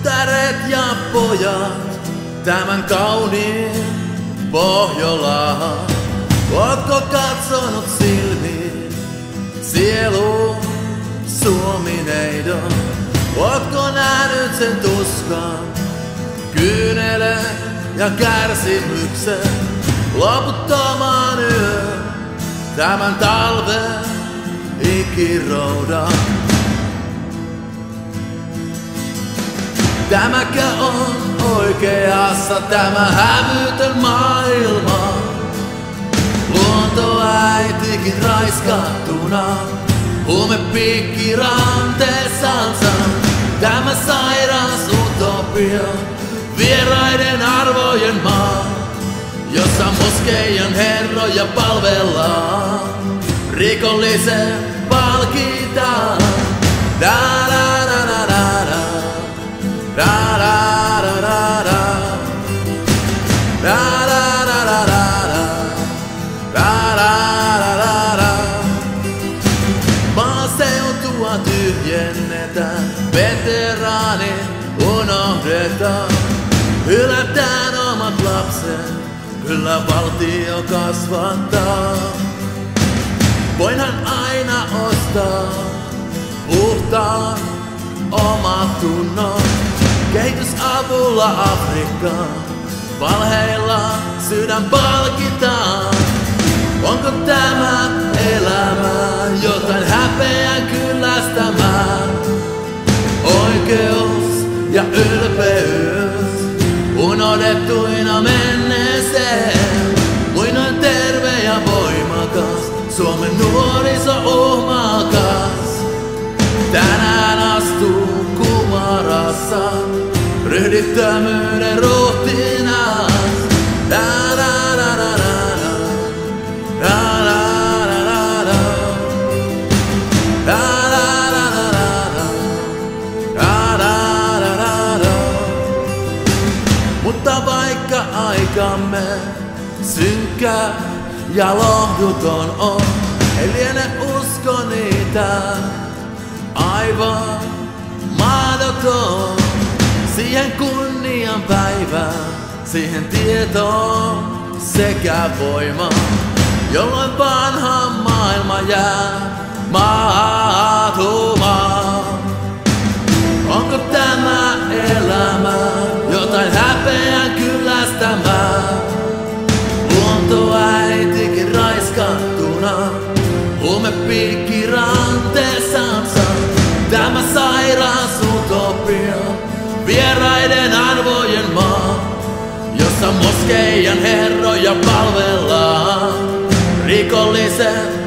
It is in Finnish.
Tyttäret ja pojat, tämän kauniin Pohjolaan. Ootko katsonut silmiin sieluun Suomi-neidon? Ootko nähnyt sen tuskan, kyynelen ja kärsimyksen, loputtoman yön, tämän talven ikiroudan? Tämäkö on oikeassa tämä hävytön maailma? Luontoäitikin raiskattuna, huumepiikki ranteessansa. Tämä sairas utopia, vieraiden arvojen maa, jossa moskeijan herroja palvellaan, rikollisen palkitaan. Maaseutua tyhjennetään, veteraanit unohdetaan, hylätään omat lapset, kyllä valtio kasvattaa. Voinhan aina ostaa puhtaan omatunnon, kehitysavulla Afrikkaan, valheilla sydän palkitaan. Onko tämä elämä jotain häpeän kyllästämää? Oikeus ja ylpeys unohdettuina menneeseen. Muinoin terve ja voimakas, Suomen nuoriso uhmakas. Tänään astuu kumarassa ryhdittömyyden ruhtinas. Mutta vaikka aikamme synkkä ja lohduton on, ei liene usko niitä aivan mahdoton. Siihen kunnian päivään, siihen tietoon sekä voimaan, jolloin vanha maailma jää maatumaan. Onko tämä elämä jotain häpeän kyllästämää? Luontoäitikin raiskattuna, huumepiikki ranteessansa. Tämä sairas utopia, vieraiden arvojen maa, jossa moskeijan herroja palvellaan, rikollisen